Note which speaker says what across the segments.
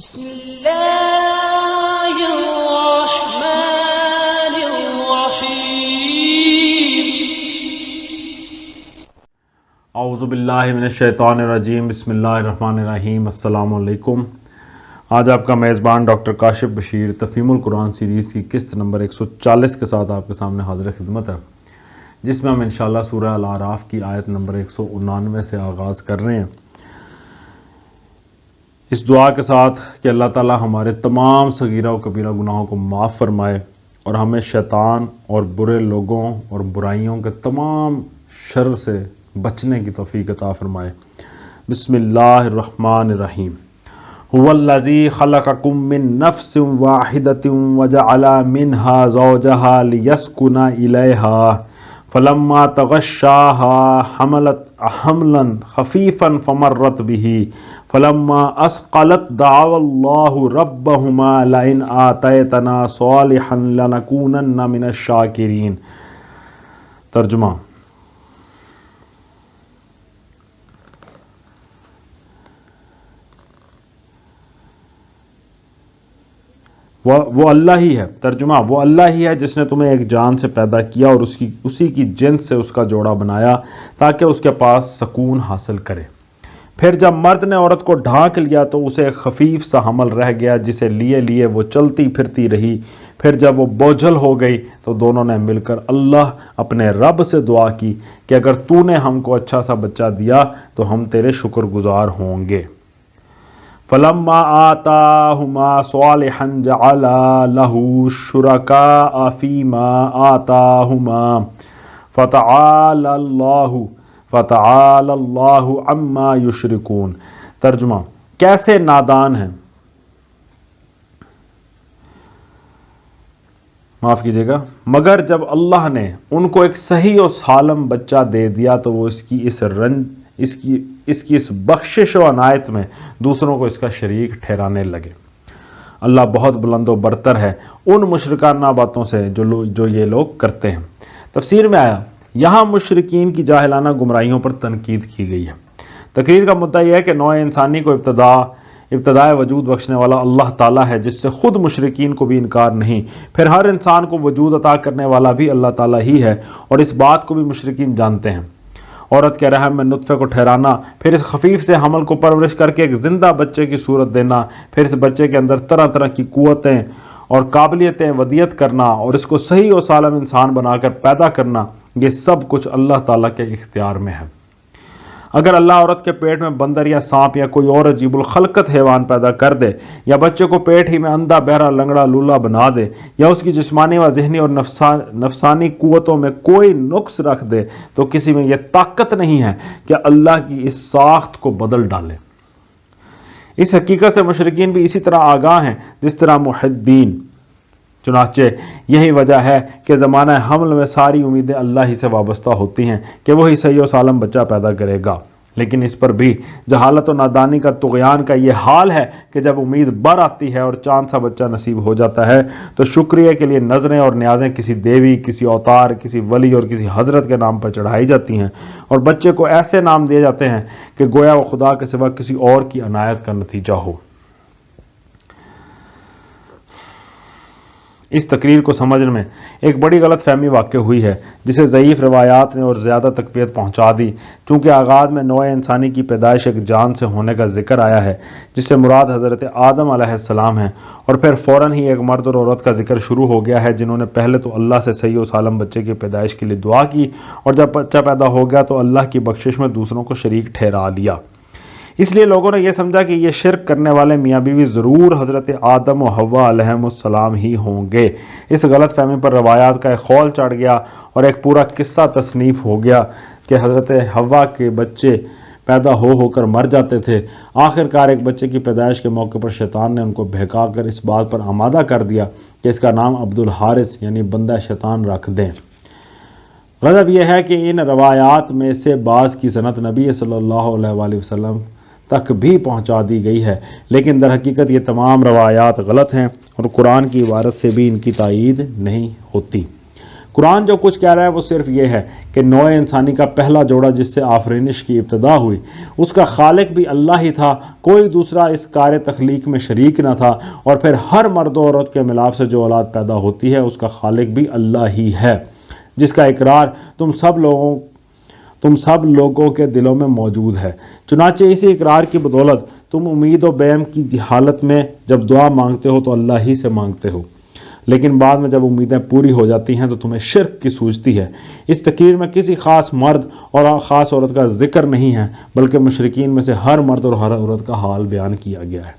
Speaker 1: بسم اللہ الرحمن الرحیم۔
Speaker 2: اعوذ باللہ من الشیطان الرجیم، بسم اللہ الرحمن الرحیم۔ السلام علیکم۔ آج آپ کا میزبان ڈاکٹر کاشف بشیر تفہیم القرآن سیریز کی قسط نمبر 140 کے ساتھ آپ کے سامنے حاضر خدمت ہے، جس میں ہم انشاءاللہ سورہ الاعراف کی آیت نمبر 189 سے آغاز کر رہے ہیں، اس دعا کے ساتھ کہ اللہ تعالی ہمارے تمام صغیرہ و کبیرہ گناہوں کو معاف فرمائے اور ہمیں شیطان اور برے لوگوں اور برائیوں کے تمام شر سے بچنے کی توفیق عطا فرمائے۔ بسم اللہ الرحمن الرحیم۔ هو الذی خلقکم من نفس واحدۃ وجعل منها زوجها لیسکن الیہا فلما تغشاها حملت حملا خفیفا فمرت به فلما اثقلت دعوا اللہ ربہما لئن آتیتنا صالحا لنکونن من الشاکرین۔ ترجمہ۔ وہ اللہ ہی ہے۔ ترجمہ، وہ اللہ ہی ہے جس نے تمہیں ایک جان سے پیدا کیا اور اسی کی جنس سے اس کا جوڑا بنایا تاکہ اس کے پاس سکون حاصل کرے۔ پھر جب مرد نے عورت کو ڈھانک لیا تو اسے ایک خفیف سا حمل رہ گیا جسے لیے وہ چلتی پھرتی رہی۔ پھر جب وہ بوجھل ہو گئی تو دونوں نے مل کر اللہ اپنے رب سے دعا کی کہ اگر تو نے ہم کو اچھا سا بچہ دیا تو ہم تیرے شکر گزار ہوں گے۔ فلما آتاہما صالحا جعلا لہ شرکاء فیما آتاہما فتعالی اللہ عما یشرکون۔ ترجمہ، کیسے نادان ہیں، معاف کیجیے گا، مگر جب اللہ نے ان کو ایک صحیح و سالم بچہ دے دیا تو وہ اس کی اس بخشش و عنایت میں دوسروں کو اس کا شریک ٹھہرانے لگے۔ اللہ بہت بلند و برتر ہے ان مشرکانہ باتوں سے جو یہ لوگ کرتے ہیں۔ تفسیر میں آیا، یہاں مشرکین کی جاہلانہ گمراہیوں پر تنقید کی گئی ہے۔ تقریر کا مدعا یہ ہے کہ نوع انسانی کو ابتدائے وجود بخشنے والا اللہ تعالیٰ ہے، جس سے خود مشرکین کو بھی انکار نہیں۔ پھر ہر انسان کو وجود عطا کرنے والا بھی اللہ تعالیٰ ہی ہے، اور اس بات کو بھی مشرکین جانتے ہیں۔ عورت کے رحم میں نطفے کو ٹھہرانا، پھر اس خفیف سے حمل کو پرورش کر کے ایک زندہ بچے کی صورت دینا، پھر اس بچے کے اندر طرح طرح کی قوتیں اور قابلیتیں ودیت کرنا اور اس کو صحیح و سالم انسان بنا کر پیدا کرنا، یہ سب کچھ اللہ تعالیٰ کے اختیار میں ہے۔ اگر اللہ عورت کے پیٹ میں بندر یا سانپ یا کوئی اور عجیب الخلقت حیوان پیدا کر دے، یا بچے کو پیٹ ہی میں اندھا بہرا لنگڑا لولا بنا دے، یا اس کی جسمانی و ذہنی اور نفسانی قوتوں میں کوئی نقص رکھ دے، تو کسی میں یہ طاقت نہیں ہے کہ اللہ کی اس ساخت کو بدل ڈالے۔ اس حقیقت سے مشرکین بھی اسی طرح آگاہ ہیں جس طرح موحدین۔ چنانچہ یہی وجہ ہے کہ زمانہ حمل میں ساری امیدیں اللہ ہی سے وابستہ ہوتی ہیں کہ وہی صحیح و سالم بچہ پیدا کرے گا، لیکن اس پر بھی جہالت و نادانی کا طغیان کا یہ حال ہے کہ جب امید بر آتی ہے اور چاند سا بچہ نصیب ہو جاتا ہے تو شکریہ کے لیے نظریں اور نیازیں کسی دیوی، کسی اوتار، کسی ولی اور کسی حضرت کے نام پر چڑھائی جاتی ہیں، اور بچے کو ایسے نام دیے جاتے ہیں کہ گویا وہ خدا کے سوا کسی اور کی عنایت کا نتیجہ ہو۔ اس تقریر کو سمجھنے میں ایک بڑی غلط فہمی واقع ہوئی ہے جسے ضعیف روایات نے اور زیادہ تقویت پہنچا دی، چونکہ آغاز میں نوع انسانی کی پیدائش ایک جان سے ہونے کا ذکر آیا ہے جس سے مراد حضرت آدم علیہ السلام ہیں، اور پھر فوراً ہی ایک مرد اور عورت کا ذکر شروع ہو گیا ہے جنہوں نے پہلے تو اللہ سے صحیح و سالم بچے کی پیدائش کے لیے دعا کی، اور جب بچہ پیدا ہو گیا تو اللہ کی بخشش میں دوسروں کو شریک ٹھہرا دیا۔ اس لیے لوگوں نے یہ سمجھا کہ یہ شرک کرنے والے میاں بیوی ضرور حضرت آدم و حوا علیہم السلام ہی ہوں گے۔ اس غلط فہمی پر روایات کا ایک خول چڑھ گیا اور ایک پورا قصہ تصنیف ہو گیا کہ حضرت حوا کے بچے پیدا ہو کر مر جاتے تھے۔ آخر کار ایک بچے کی پیدائش کے موقع پر شیطان نے ان کو بہکا کر اس بات پر آمادہ کر دیا کہ اس کا نام عبدالحارث یعنی بندہ شیطان رکھ دیں۔ غضب یہ ہے کہ ان روایات میں سے بعض کی سند نبی صلی اللہ علیہ وآلہ وسلم تک بھی پہنچا دی گئی ہے، لیکن در حقیقت یہ تمام روایات غلط ہیں اور قرآن کی عبارت سے بھی ان کی تائید نہیں ہوتی۔ قرآن جو کچھ کہہ رہا ہے وہ صرف یہ ہے کہ نوع انسانی کا پہلا جوڑا جس سے آفرینش کی ابتدا ہوئی اس کا خالق بھی اللہ ہی تھا، کوئی دوسرا اس کار تخلیق میں شریک نہ تھا، اور پھر ہر مرد و عورت کے ملاپ سے جو اولاد پیدا ہوتی ہے اس کا خالق بھی اللہ ہی ہے، جس کا اقرار تم سب لوگوں کے دلوں میں موجود ہے۔ چنانچہ اسی اقرار کی بدولت تم امید و بیم کی حالت میں جب دعا مانگتے ہو تو اللہ ہی سے مانگتے ہو، لیکن بعد میں جب امیدیں پوری ہو جاتی ہیں تو تمہیں شرک کی سوچتی ہے۔ اس تقریر میں کسی خاص مرد اور خاص عورت کا ذکر نہیں ہے، بلکہ مشرکین میں سے ہر مرد اور ہر عورت کا حال بیان کیا گیا ہے۔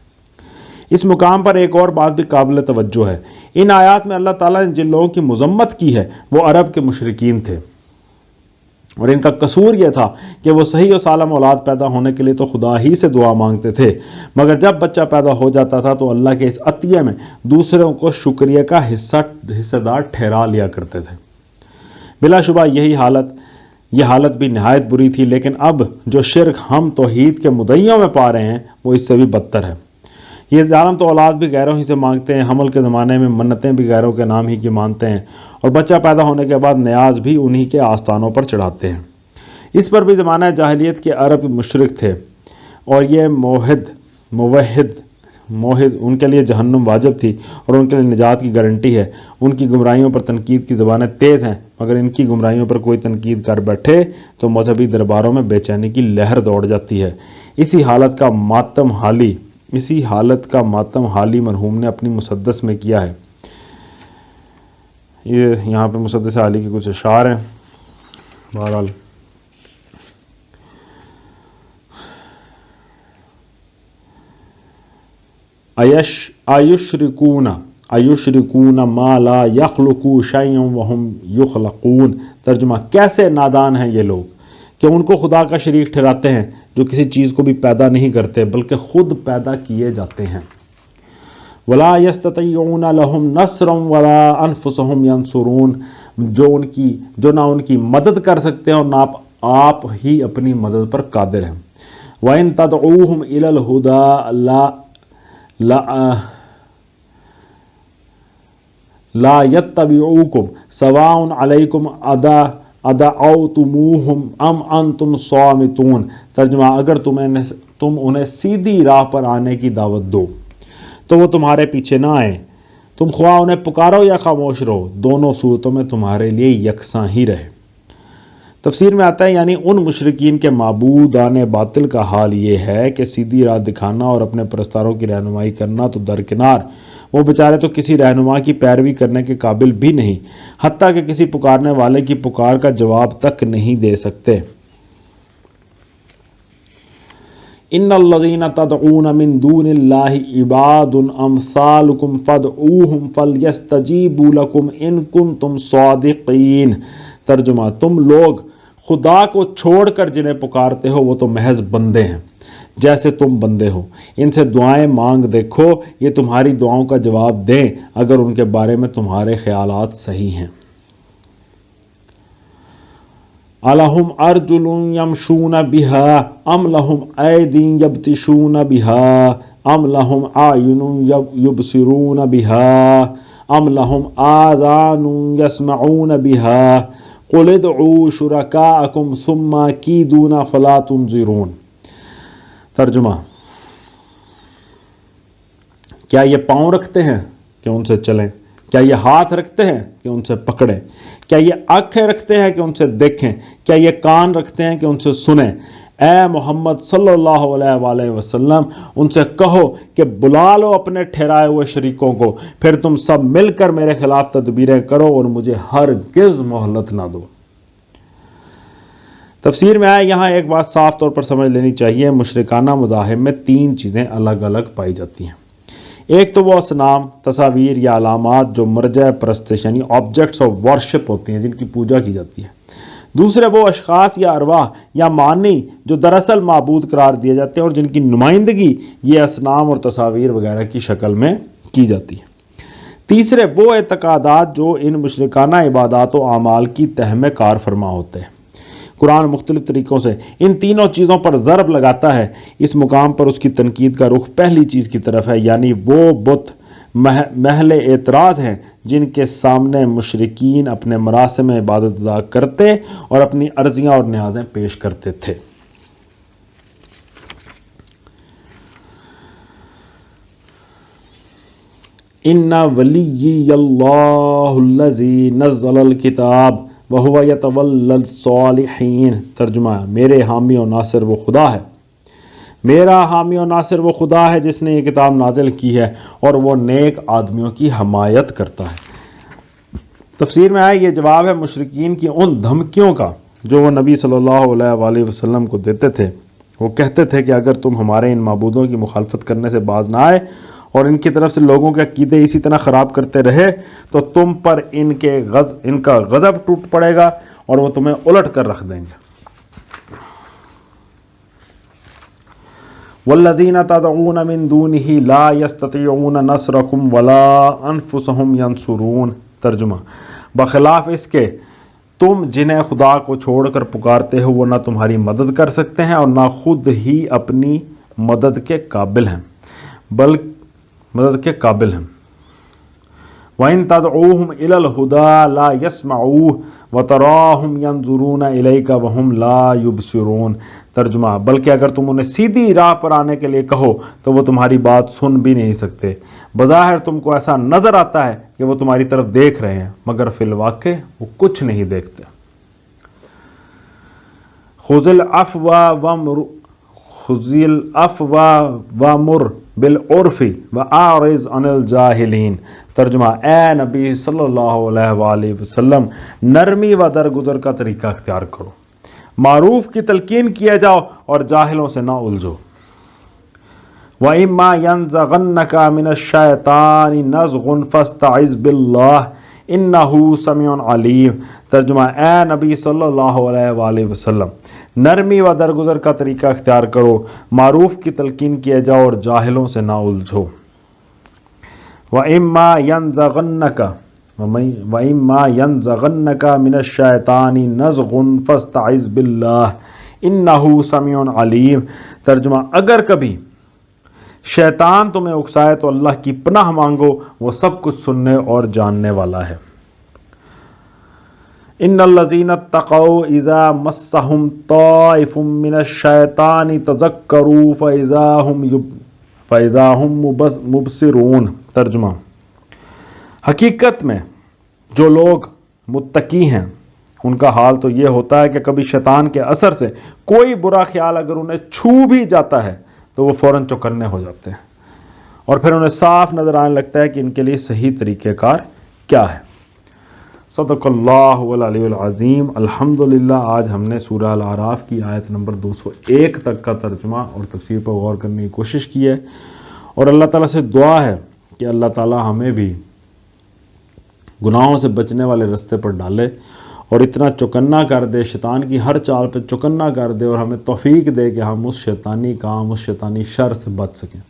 Speaker 2: اس مقام پر ایک اور بات بھی قابل توجہ ہے۔ ان آیات میں اللہ تعالیٰ نے جن لوگوں کی مذمت کی ہے وہ عرب کے مشرکین تھے، اور ان کا قصور یہ تھا کہ وہ صحیح و سالم اولاد پیدا ہونے کے لیے تو خدا ہی سے دعا مانگتے تھے، مگر جب بچہ پیدا ہو جاتا تھا تو اللہ کے اس عطیہ میں دوسروں کو شکریہ کا حصہ دار ٹھہرا لیا کرتے تھے۔ بلا شبہ یہ حالت بھی نہایت بری تھی، لیکن اب جو شرک ہم توحید کے مدعیوں میں پا رہے ہیں وہ اس سے بھی بدتر ہے۔ یہ ظالم تو اولاد بھی غیروں ہی سے مانگتے ہیں، حمل کے زمانے میں منتیں بھی غیروں کے نام ہی کی مانتے ہیں، اور بچہ پیدا ہونے کے بعد نیاز بھی انہی کے آستانوں پر چڑھاتے ہیں۔ اس پر بھی زمانہ جاہلیت کے عرب مشرک تھے، اور یہ موحد ان کے لیے جہنم واجب تھی اور ان کے لیے نجات کی گارنٹی ہے۔ ان کی گمراہیوں پر تنقید کی زبانیں تیز ہیں، مگر ان کی گمراہیوں پر کوئی تنقید کر بیٹھے تو مذہبی درباروں میں بے چینی کی لہر دوڑ جاتی ہے۔ اسی حالت کا ماتم حالی مرحوم نے اپنی مسدس میں کیا ہے۔ یہ یہاں پہ مسدس حالی کے کچھ اشعار ہیں۔ بہرحال ایشرکون ما لا یخلقوا شیئا وهم یخلقون۔ ترجمہ: کیسے نادان ہیں یہ لوگ کہ ان کو خدا کا شریک ٹھہراتے ہیں جو کسی چیز کو بھی پیدا نہیں کرتے بلکہ خود پیدا کیے جاتے ہیں۔ ولا یستطیعون لهم نصرا ولا انفسهم ینصرون۔ جو نہ ان کی مدد کر سکتے ہیں اور نہ آپ ہی اپنی مدد پر قادر ہیں۔ وَإِن تَدْعُوهُمْ إِلَى الْهُدَى لا يتبعوكم سواء عليكم ادعوتموهم ام انتم صامتون۔ ترجمہ: اگر تم انہیں سیدھی راہ پر آنے کی دعوت دو تو وہ تمہارے پیچھے نہ آئیں، تم خواہ انہیں پکارو یا خاموش رہو، دونوں صورتوں میں تمہارے لیے یکساں ہی رہے۔ تفسیر میں آتا ہے یعنی ان مشرکین کے معبودان باطل کا حال یہ ہے کہ سیدھی راہ دکھانا اور اپنے پرستاروں کی رہنمائی کرنا تو درکنار، وہ بیچارے تو کسی رہنما کی پیروی کرنے کے قابل بھی نہیں، حتیٰ کہ کسی پکارنے والے کی پکار کا جواب تک نہیں دے سکتے۔ ان الذین تدعون من دون اللہ عباد امثالکم فادعوہم فلیستجیبوا لکم ان کنتم صادقین۔ ترجمہ: تم لوگ خدا کو چھوڑ کر جنہیں پکارتے ہو وہ تو محض بندے ہیں جیسے تم بندے ہو، ان سے دعائیں مانگ دیکھو، یہ تمہاری دعاؤں کا جواب دیں اگر ان کے بارے میں تمہارے خیالات صحیح ہیں۔ الہم ارجل یمشون بہا ام لہم ایدی یبطشون بہا ام لہم اعین یبصرون بہا ام لہم آذان یسمعون بہا قل ادعوا شرکاءکم ثم کیدون فلا تنظرون۔ ترجمہ: کیا یہ پاؤں رکھتے ہیں کہ ان سے چلیں؟ کیا یہ ہاتھ رکھتے ہیں کہ ان سے پکڑیں؟ کیا یہ آنکھیں رکھتے ہیں کہ ان سے دیکھیں؟ کیا یہ کان رکھتے ہیں کہ ان سے سنیں؟ اے محمد صلی اللہ علیہ وآلہ وسلم، ان سے کہو کہ بلا لو اپنے ٹھہرائے ہوئے شریکوں کو، پھر تم سب مل کر میرے خلاف تدبیریں کرو اور مجھے ہرگز مہلت نہ دو۔ تفسیر میں آئے یہاں ایک بات صاف طور پر سمجھ لینی چاہیے، مشرکانہ مذاہب میں تین چیزیں الگ الگ پائی جاتی ہیں۔ ایک تو وہ اصنام، تصاویر یا علامات جو مرجع پرستش یعنی آبجیکٹس آف ورشپ ہوتی ہیں، جن کی پوجا کی جاتی ہے۔ دوسرے وہ اشخاص یا ارواح یا معنی جو دراصل معبود قرار دیے جاتے ہیں اور جن کی نمائندگی یہ اصنام اور تصاویر وغیرہ کی شکل میں کی جاتی ہے۔ تیسرے وہ اعتقادات جو ان مشرکانہ عبادات و اعمال کی تہ میں کار فرما ہوتے ہیں۔ قرآن مختلف طریقوں سے ان تینوں چیزوں پر ضرب لگاتا ہے۔ اس مقام پر اس کی تنقید کا رخ پہلی چیز کی طرف ہے، یعنی وہ بت محل اعتراض ہیں جن کے سامنے مشرکین اپنے مراسم عبادت ادا کرتے اور اپنی عرضیاں اور نیازیں پیش کرتے تھے۔ ان ولی اللہ الذی نزل الکتاب وہو یتولی الصالحین۔ ترجمہ، میرے حامی و ناصر وہ خدا ہے، میرا حامی و ناصر وہ خدا ہے جس نے یہ کتاب نازل کی ہے اور وہ نیک آدمیوں کی حمایت کرتا ہے۔ تفسیر میں آیا یہ جواب ہے مشرکین کی ان دھمکیوں کا جو وہ نبی صلی اللہ علیہ وآلہ وسلم کو دیتے تھے۔ وہ کہتے تھے کہ اگر تم ہمارے ان معبودوں کی مخالفت کرنے سے باز نہ آئے اور ان کی طرف سے لوگوں کے عقیدے اسی طرح خراب کرتے رہے تو تم پر ان کا غضب ٹوٹ پڑے گا اور وہ تمہیں الٹ کر رکھ دیں گے۔ والذین تدعون من دونہ لا یستطیعون نصرکم ولا انفسہم ینصرون۔ ترجمہ، بخلاف اس کے تم جنہیں خدا کو چھوڑ کر پکارتے ہو وہ نہ تمہاری مدد کر سکتے ہیں اور نہ خود ہی اپنی مدد کے قابل ہیں وَإِن تَدْعُوهُمْ إِلَى الْهُدَى لَا يَسْمَعُوهُ وَتَرَاهُمْ يَنظُرُونَ إِلَيْكَ وَهُمْ لَا يُبْصِرُونَ۔ ترجمہ، بلکہ اگر تم انہیں سیدھی راہ پر آنے کے لیے کہو تو وہ تمہاری بات سن بھی نہیں سکتے، بظاہر تم کو ایسا نظر آتا ہے کہ وہ تمہاری طرف دیکھ رہے ہیں مگر فی الواقع وہ کچھ نہیں دیکھتے۔ خُذِ الْعَفْوَ وَأْمُرْ بالعرف وَأَعْرِضْ عَنِ الْجَاهِلِينَ۔ ترجمہ، اے نبی صلی اللہ علیہ وآلہ وسلم، نرمی و درگزر کا طریقہ اختیار کرو، معروف کی تلقین کیا جاؤ اور جاہلوں سے نہ الجھو۔ وَإِمَّا يَنزَغَنَّكَ مِنَ الشَّيْطَانِ نَزْغٌ فَاسْتَعِذْ بِاللَّهِ إِنَّهُ سَمِيعٌ عَلِيمٌ۔ ترجمہ، اے نبی صلی اللہ علیہ وآلہ وسلم، نرمی و درگزر کا طریقہ اختیار کرو، معروف کی تلقین کیے جاؤ اور جاہلوں سے نہ الجھو۔ وَإِمَّا يَنزَغَنَّكَ مِنَ الشَّيْطَانِ نَزْغٌ فَاسْتَعِذْ بِاللَّهِ إِنَّهُ سَمِيعٌ عَلِيمٌ۔ ترجمہ، اگر کبھی شیطان تمہیں اکسائے تو اللہ کی پناہ مانگو، وہ سب کچھ سننے اور جاننے والا ہے۔ ان الذین اتقوا اذا مسهم طائف من الشیطان تذکروا فاذا هم مبصرون۔ ترجمہ، حقیقت میں جو لوگ متقی ہیں ان کا حال تو یہ ہوتا ہے کہ کبھی شیطان کے اثر سے کوئی برا خیال اگر انہیں چھو بھی جاتا ہے تو وہ فوراً چوکنے ہو جاتے ہیں اور پھر انہیں صاف نظر آنے لگتا ہے کہ ان کے لیے صحیح طریقہ کار کیا ہے۔ صدق اللہ العلی العظیم۔ الحمدللہ آج ہم نے سورہ الاعراف کی آیت نمبر 201 تک کا ترجمہ اور تفسیر پر غور کرنے کی کوشش کی ہے، اور اللہ تعالیٰ سے دعا ہے کہ اللہ تعالیٰ ہمیں بھی گناہوں سے بچنے والے رستے پر ڈالے اور اتنا چوکنا کر دے، شیطان کی ہر چال پہ چوکنا کر دے اور ہمیں توفیق دے کہ ہم اس شیطانی کام، اس شیطانی شر سے بچ سکیں۔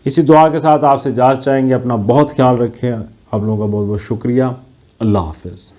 Speaker 2: اسی دعا کے ساتھ آپ سے اجازت چاہیں گے۔ اپنا بہت خیال رکھیں۔ آپ لوگوں کا بہت بہت شکریہ۔ اللہ حافظ۔